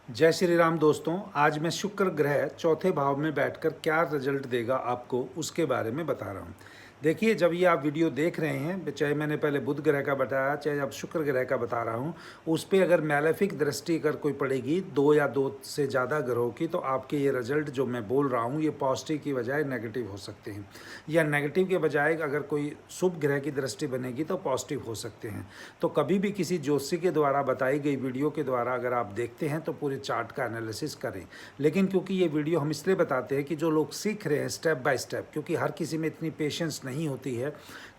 जय श्री राम दोस्तों। आज मैं शुक्र ग्रह चौथे भाव में बैठकर क्या रिजल्ट देगा आपको उसके बारे में बता रहा हूँ। देखिए, जब ये आप वीडियो देख रहे हैं, चाहे मैंने पहले बुध ग्रह का बताया, चाहे अब शुक्र ग्रह का बता रहा हूँ, उस पर अगर मैलेफिक दृष्टि अगर कोई पड़ेगी दो या दो से ज़्यादा ग्रहों की, तो आपके ये रिजल्ट जो मैं बोल रहा हूँ ये पॉजिटिव की बजाय नेगेटिव हो सकते हैं, या नेगेटिव के बजाय अगर कोई शुभ ग्रह की दृष्टि बनेगी तो पॉजिटिव हो सकते हैं। तो कभी भी किसी ज्योतिषी के द्वारा बताई गई वीडियो के द्वारा अगर आप देखते हैं तो पूरे चार्ट का एनालिसिस करें। लेकिन क्योंकि ये वीडियो हम इसलिए बताते हैं कि जो लोग सीख रहे हैं स्टेप बाय स्टेप, क्योंकि हर किसी में इतनी पेशेंस नहीं होती है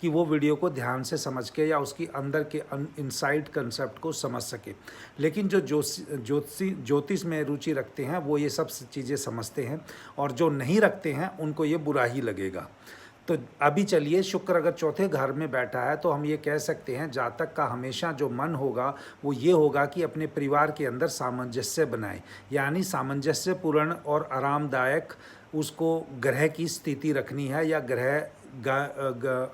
कि वो वीडियो को ध्यान से समझ के या उसकी अंदर के इनसाइड कंसेप्ट को समझ सके। लेकिन जो ज्योतिष में रुचि रखते हैं वो ये सब चीज़ें समझते हैं, और जो नहीं रखते हैं उनको ये बुरा ही लगेगा। तो अभी चलिए, शुक्र अगर चौथे घर में बैठा है तो हम ये कह सकते हैं जातक का हमेशा जो मन होगा वो ये होगा कि अपने परिवार के अंदर सामंजस्य बनाए, यानी सामंजस्यपूर्ण और आरामदायक उसको ग्रह की स्थिति रखनी है, या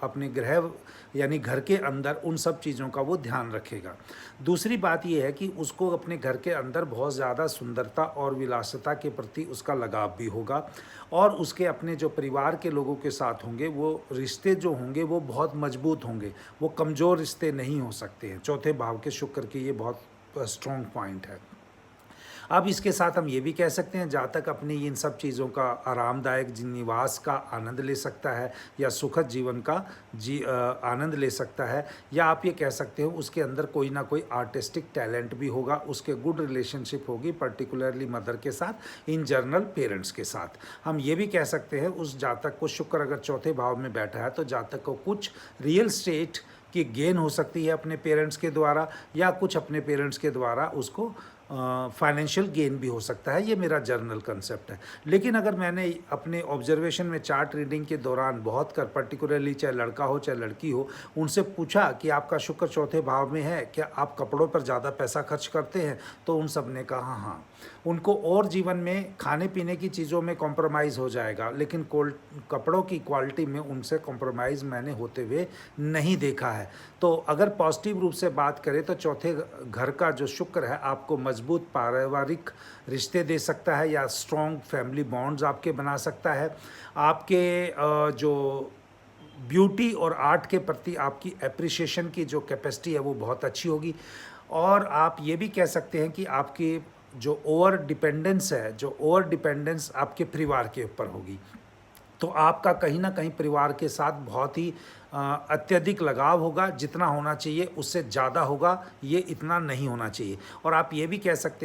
अपने ग्रह यानी घर के अंदर उन सब चीज़ों का वो ध्यान रखेगा। दूसरी बात ये है कि उसको अपने घर के अंदर बहुत ज़्यादा सुंदरता और विलासिता के प्रति उसका लगाव भी होगा, और उसके अपने जो परिवार के लोगों के साथ होंगे वो रिश्ते जो होंगे वो बहुत मजबूत होंगे, वो कमज़ोर रिश्ते नहीं हो सकते हैं। चौथे भाव के शुक्र की ये बहुत स्ट्रॉन्ग पॉइंट है। अब इसके साथ हम ये भी कह सकते हैं जातक अपनी इन सब चीज़ों का आरामदायक निवास का आनंद ले सकता है, या सुखद जीवन का आनंद ले सकता है, या आप ये कह सकते हो उसके अंदर कोई ना कोई आर्टिस्टिक टैलेंट भी होगा, उसके गुड रिलेशनशिप होगी पर्टिकुलरली मदर के साथ, इन जनरल पेरेंट्स के साथ। हम ये भी कह सकते हैं उस जातक को, शुक्र अगर चौथे भाव में बैठा है तो जातक को कुछ रियल स्टेट की गेन हो सकती है अपने पेरेंट्स के द्वारा, या कुछ अपने पेरेंट्स के द्वारा उसको फाइनेंशियल गेन भी हो सकता है। ये मेरा जर्नल कंसेप्ट है। लेकिन अगर मैंने अपने ऑब्जर्वेशन में चार्ट रीडिंग के दौरान बहुत कर पर्टिकुलरली चाहे लड़का हो चाहे लड़की हो, उनसे पूछा कि आपका शुक्र चौथे भाव में है, क्या आप कपड़ों पर ज़्यादा पैसा खर्च करते हैं, तो उन सब ने कहा हाँ। उनको और जीवन में खाने पीने की चीज़ों में कॉम्प्रोमाइज़ हो जाएगा, लेकिन कपड़ों की क्वालिटी में उनसे कॉम्प्रोमाइज़ मैंने होते हुए नहीं देखा है। तो अगर पॉजिटिव रूप से बात करें तो चौथे घर का जो शुक्र है आपको मजबूत पारिवारिक रिश्ते दे सकता है, या स्ट्रॉन्ग फैमिली बॉन्ड्स आपके बना सकता है। आपके जो ब्यूटी और आर्ट के प्रति आपकी एप्रिसिएशन की जो कैपेसिटी है वो बहुत अच्छी होगी। और आप ये भी कह सकते हैं कि आपकी जो ओवर डिपेंडेंस आपके परिवार के ऊपर होगी, तो आपका कहीं ना कहीं परिवार के साथ बहुत ही अत्यधिक लगाव होगा। जितना होना चाहिए उससे ज़्यादा होगा, ये इतना नहीं होना चाहिए। और आप ये भी कह सकते हैं